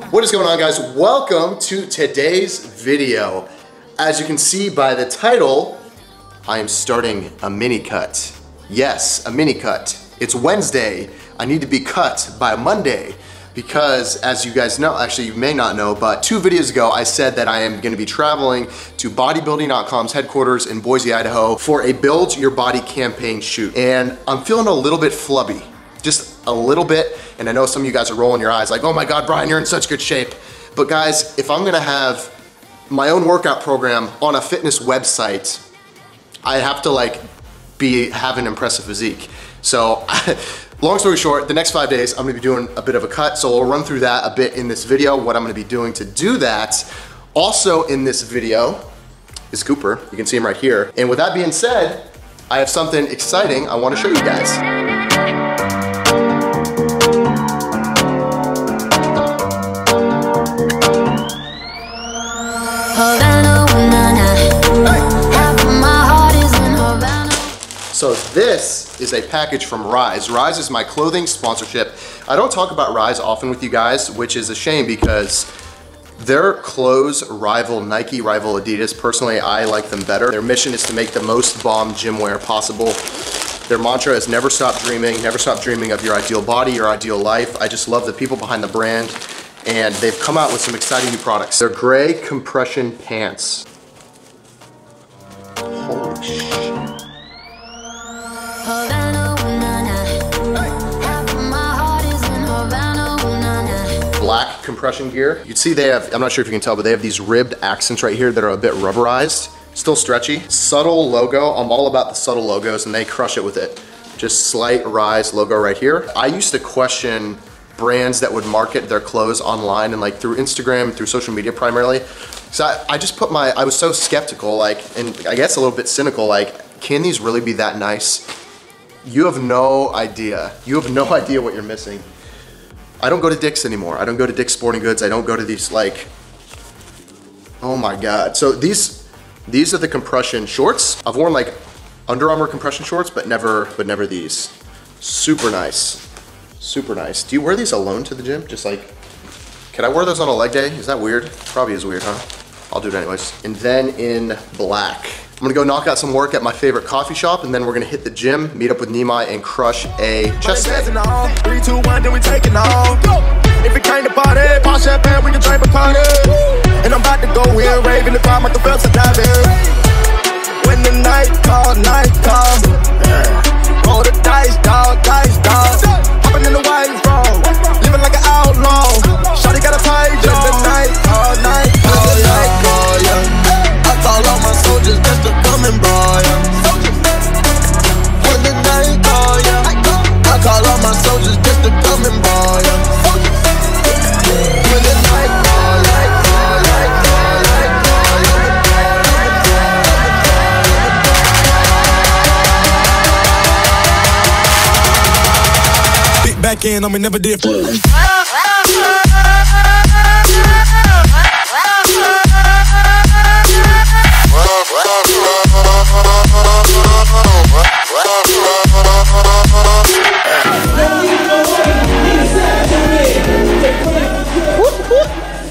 What is going on, guys? Welcome to today's video. As you can see by the title, I am starting a mini cut. Yes, a mini cut. It's Wednesday. I need to be cut by Monday because, as you guys know, actually you may not know, but 2 videos ago I said that I am gonna be traveling to bodybuilding.com's headquarters in Boise, Idaho for a Build Your Body campaign shoot. And I'm feeling a little bit flubby, just a little bit. And I know some of you guys are rolling your eyes like, oh my God, Brian, you're in such good shape. But guys, if I'm gonna have my own workout program on a fitness website, I have to have an impressive physique. So long story short, the next 5 days, I'm gonna be doing a bit of a cut. So we'll run through that a bit in this video, what I'm gonna be doing to do that. Also in this video is Cooper. You can see him right here. And with that being said, I have something exciting I wanna show you guys. So this is a package from Rhys. Rhys is my clothing sponsorship. I don't talk about Rhys often with you guys, which is a shame because their clothes rival Nike, rival Adidas. Personally, I like them better. Their mission is to make the most bomb gym wear possible. Their mantra is never stop dreaming of your ideal body, your ideal life. I just love the people behind the brand, and they've come out with some exciting new products. They're gray compression pants. Holy shit. Black compression gear. You can see they have, I'm not sure if you can tell, but they have these ribbed accents right here that are a bit rubberized, still stretchy. Subtle logo, I'm all about the subtle logos and they crush it with it. Just slight Rhys logo right here. I used to question brands that would market their clothes online and through Instagram, through social media primarily. So I just put I was so skeptical, and I guess a little bit cynical, can these really be that nice? You have no idea. You have no idea what you're missing. I don't go to Dick's anymore. I don't go to Dick's Sporting Goods. I don't go to these oh my God. So these are the compression shorts. I've worn Under Armour compression shorts, but never these. Super nice, super nice. Do you wear these alone to the gym? Just can I wear those on a leg day? Is that weird? Probably is weird, huh? I'll do it anyways. And then in black, I'm gonna go knock out some work at my favorite coffee shop, and then we're gonna hit the gym, meet up with Nimai, and crush a chest day. 3, 2, 1, then we taking off. If it came to party, pop champagne, we can drink Bacardi. And I'm about to go in, raving the bar, the bells are diving. When the night call, roll the dice, dog. Hopping in the white road, living like an outlaw. Shawty got a tight jaw. The night call, yeah. I call all my soldiers just to come and ball, yeah. When the night call, yeah. I call all my soldiers just to come and ball, yeah. When the night call, big back in, I mean never did.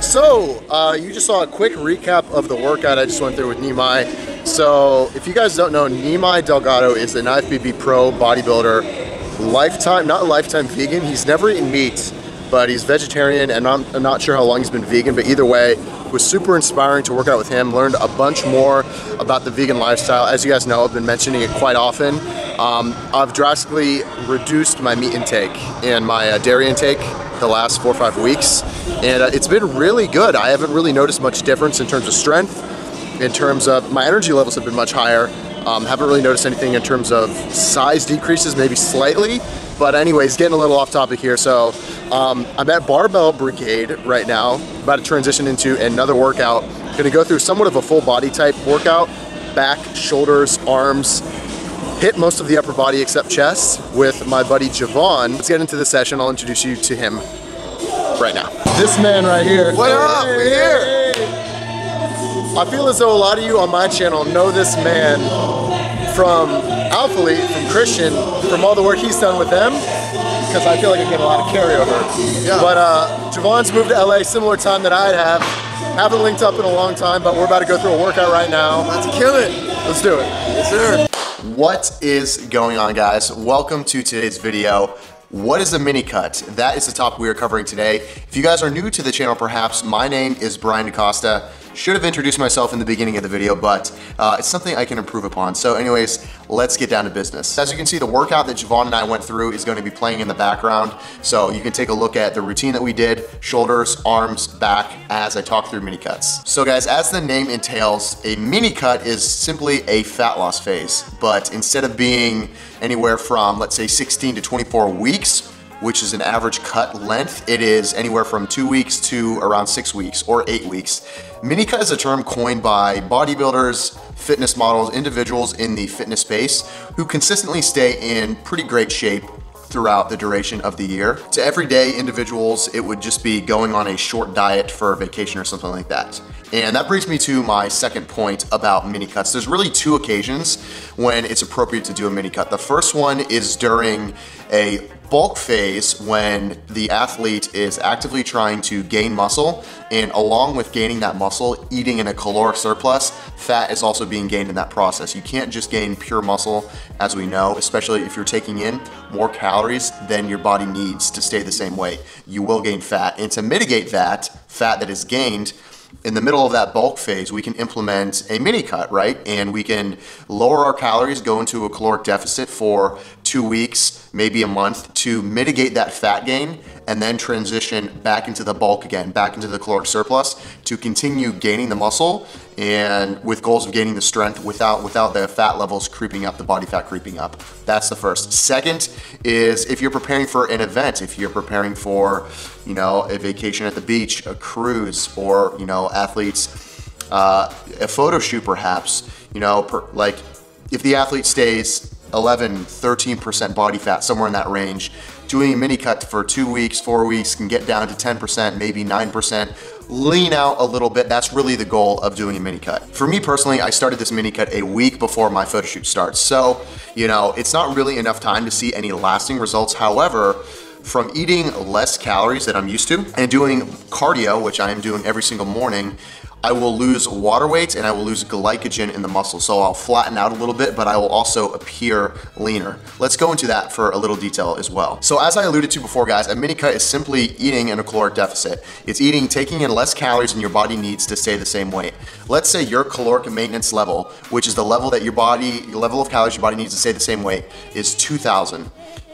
So, you just saw a quick recap of the workout I just went through with Nimai. So, if you guys don't know, Nimai Delgado is an IFBB pro bodybuilder, not lifetime vegan. He's never eaten meat, but he's vegetarian, and I'm not sure how long he's been vegan, but either way, it was super inspiring to work out with him, learned a bunch more about the vegan lifestyle. As you guys know, I've been mentioning it quite often. I've drastically reduced my meat intake and my dairy intake the last 4 or 5 weeks, and it's been really good. I haven't really noticed much difference in terms of strength, in terms of my energy levels have been much higher. Haven't really noticed anything in terms of size decreases, maybe slightly, but anyways, getting a little off topic here. So I'm at Barbell Brigade right now, about to transition into another workout. Gonna go through somewhat of a full body type workout, back, shoulders, arms, hit most of the upper body except chest with my buddy Javon. Let's get into the session. I'll introduce you to him right now. This man right here. What up? We're here. I feel as though a lot of you on my channel know this man from Alphalete, from Christian, from all the work he's done with them, because I feel like I get a lot of carryover. Yeah. But Javon's moved to LA similar time that I'd have. Haven't linked up in a long time, but we're about to go through a workout right now. Let's kill it. Let's do it. Yes, sir. What is going on, guys? Welcome to today's video. What is a mini cut? That is the topic we are covering today. If you guys are new to the channel, perhaps, my name is Brian DaCosta. Should have introduced myself in the beginning of the video, but it's something I can improve upon. So anyways, let's get down to business. As you can see, the workout that Javon and I went through is going to be playing in the background. So you can take a look at the routine that we did, shoulders, arms, back, as I talk through mini cuts. So guys, as the name entails, a mini cut is simply a fat loss phase. But instead of being anywhere from, let's say, 16 to 24 weeks, which is an average cut length, it is anywhere from 2 weeks to around 6 weeks or 8 weeks. Mini cut is a term coined by bodybuilders, fitness models, individuals in the fitness space who consistently stay in pretty great shape throughout the duration of the year. To everyday individuals, it would just be going on a short diet for a vacation or something like that. And that brings me to my second point about mini cuts. There's really two occasions when it's appropriate to do a mini cut. The first one is during a bulk phase when the athlete is actively trying to gain muscle, and along with gaining that muscle, eating in a caloric surplus, fat is also being gained in that process. You can't just gain pure muscle, as we know, especially if you're taking in more calories than your body needs to stay the same weight. You will gain fat, and to mitigate that fat that is gained, in the middle of that bulk phase, we can implement a mini cut, right? And we can lower our calories, go into a caloric deficit for 2 weeks, maybe a month, to mitigate that fat gain, and then transition back into the bulk again, back into the caloric surplus to continue gaining the muscle, and with goals of gaining the strength without the fat levels creeping up, the body fat creeping up. That's the first. Second is if you're preparing for an event, if you're preparing for, you know, a vacation at the beach, a cruise, or, you know, athletes, a photo shoot perhaps, you know, like if the athlete stays 11, 13% body fat, somewhere in that range, doing a mini cut for 2 weeks, 4 weeks can get down to 10%, maybe 9%, lean out a little bit. That's really the goal of doing a mini cut. For me personally, I started this mini cut a week before my photo shoot starts. So, you know, it's not really enough time to see any lasting results. However, from eating less calories than I'm used to and doing cardio, which I am doing every single morning, I will lose water weight and I will lose glycogen in the muscle. So I'll flatten out a little bit, but I will also appear leaner. Let's go into that for a little detail as well. So as I alluded to before, guys, a mini cut is simply eating in a caloric deficit. It's taking in less calories than your body needs to stay the same weight. Let's say your caloric maintenance level, which is the level that level of calories your body needs to stay the same weight, is 2,000.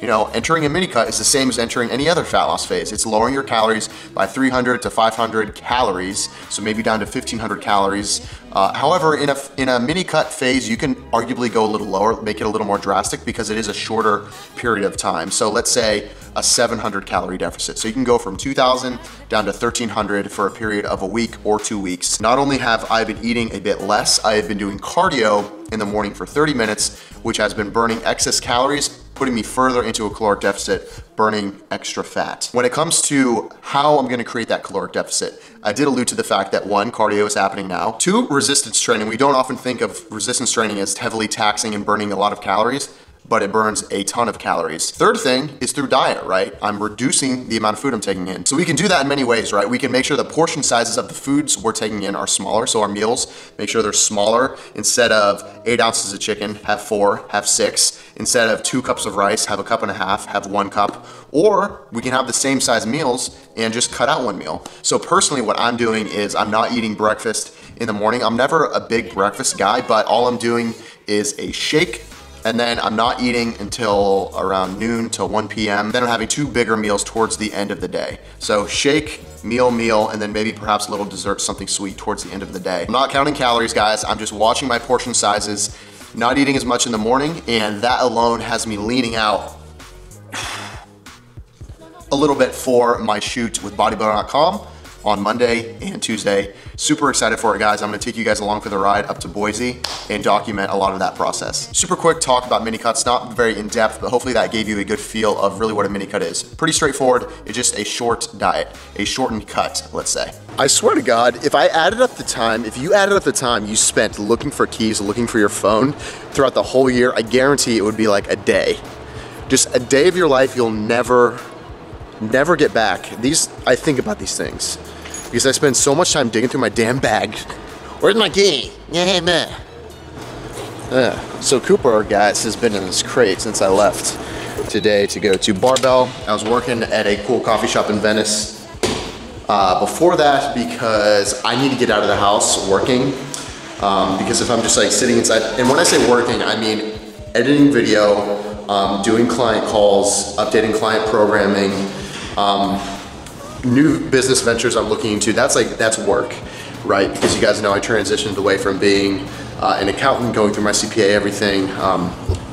You know, entering a mini cut is the same as entering any other fat loss phase. It's lowering your calories by 300 to 500 calories, so maybe down to 1,500 calories. However, in a mini cut phase, you can arguably go a little lower, make it a little more drastic because it is a shorter period of time. So let's say a 700 calorie deficit. So you can go from 2,000 down to 1,300 for a period of a week or 2 weeks. Not only have I been eating a bit less, I have been doing cardio in the morning for 30 minutes, which has been burning excess calories, putting me further into a caloric deficit, burning extra fat. When it comes to how I'm gonna create that caloric deficit, I did allude to the fact that 1, cardio is happening now. 2, resistance training. We don't often think of resistance training as heavily taxing and burning a lot of calories, but it burns a ton of calories. Third thing is through diet, right? I'm reducing the amount of food I'm taking in. So we can do that in many ways, right? We can make sure the portion sizes of the foods we're taking in are smaller. So our meals, make sure they're smaller. Instead of 8 ounces of chicken, have 4, have 6. Instead of 2 cups of rice, have a cup and a half, have 1 cup. Or we can have the same size meals and just cut out 1 meal. So personally, what I'm doing is I'm not eating breakfast in the morning. I'm never a big breakfast guy, but all I'm doing is a shake, and then I'm not eating until around noon to 1 p.m. Then I'm having 2 bigger meals towards the end of the day. So shake, meal, and then maybe perhaps a little dessert, something sweet towards the end of the day. I'm not counting calories, guys. I'm just watching my portion sizes, not eating as much in the morning, and that alone has me leaning out a little bit for my shoot with bodybuilder.com. on Monday and Tuesday. Super excited for it, guys. I'm gonna take you guys along for the ride up to Boise and document a lot of that process. Super quick talk about mini cuts, not very in depth, but hopefully that gave you a good feel of really what a mini cut is. Pretty straightforward, it's just a short diet, a shortened cut, let's say. I swear to God, if you added up the time you spent looking for keys, looking for your phone throughout the whole year, I guarantee it would be like a day. Just a day of your life you'll never get back. I think about these things because I spend so much time digging through my damn bag. Where's my key? Yeah, man. So Cooper, guys, has been in this crate since I left today to go to Barbell. I was working at a cool coffee shop in Venice before that because I need to get out of the house working because if I'm just like sitting inside, and when I say working, I mean editing video, doing client calls, updating client programming, new business ventures I'm looking into. That's work, right? Because you guys know I transitioned away from being an accountant, going through my CPA, everything,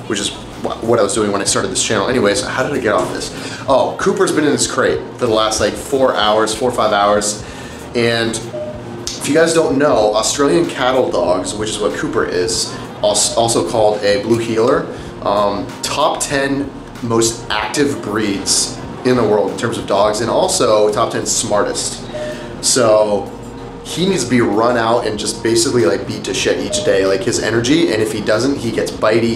which is what I was doing when I started this channel. Anyways, how did I get off this? Oh, Cooper's been in this crate for the last like 4 or 5 hours. And if you guys don't know, Australian cattle dogs, which is what Cooper is, also called a blue heeler, top 10 most active breeds in the world in terms of dogs, and also top 10 smartest. So he needs to be run out and just basically like beat to shit each day, like his energy, and if he doesn't, he gets bitey,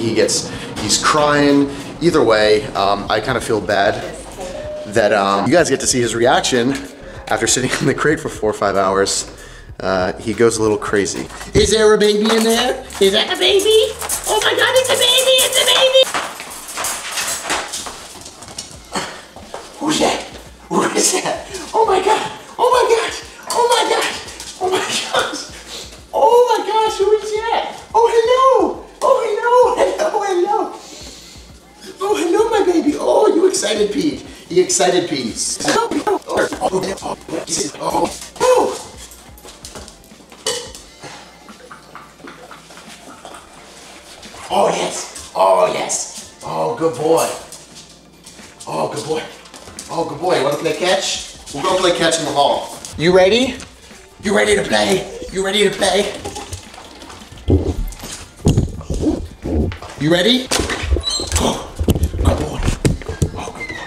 he's crying. Either way, I kind of feel bad that you guys get to see his reaction after sitting in the crate for 4 or 5 hours. He goes a little crazy. Is there a baby in there? Is that a baby? Oh my God, it's a baby, it's a baby! Who's that? Who is that? Oh my God, oh my God, oh my God, oh my gosh. Oh my gosh, who is that? Oh hello, oh hello, hello, hello. Oh hello my baby, oh you excited Pete, you excited Pete. Oh yes, oh yes, oh good boy, oh good boy, oh good boy. You wanna play catch? We'll go play catch in the hall. You ready? You ready to play? You ready to play? You ready? Oh, good boy, oh good boy.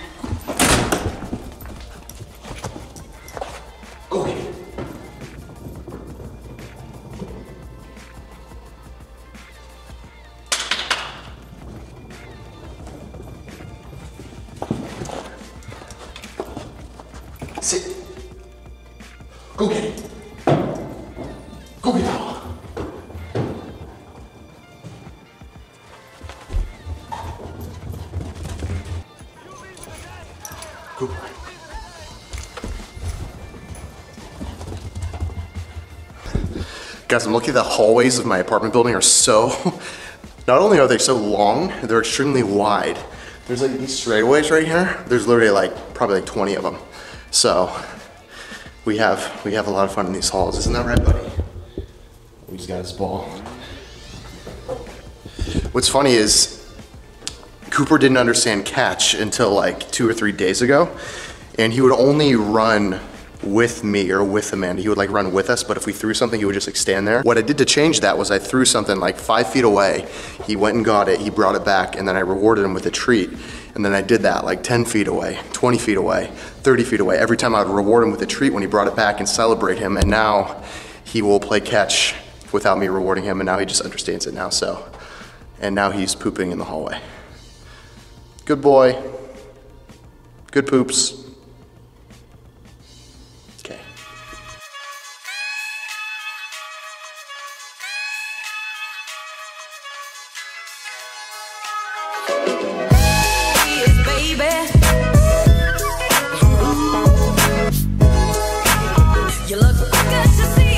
Go get it. Sit. Go get it. Go get it. Good boy. Guys, I'm looking at the hallways of my apartment building are so, not only are they so long, they're extremely wide. There's like these straightaways right here. There's literally like, probably like 20 of them. So we have a lot of fun in these halls. Isn't that right, buddy? We just got his ball. What's funny is Cooper didn't understand catch until like 2 or 3 days ago. And he would only run with me or with Amanda. He would like run with us, but if we threw something, he would just like stand there. What I did to change that was I threw something like 5 feet away. He went and got it, he brought it back, and then I rewarded him with a treat. And then I did that like 10 feet away, 20 feet away, 30 feet away. Every time I would reward him with a treat when he brought it back and celebrate him. And now he will play catch without me rewarding him, and now he just understands it now, so. And now he's pooping in the hallway. Good boy. Good poops. Okay. You look good to see.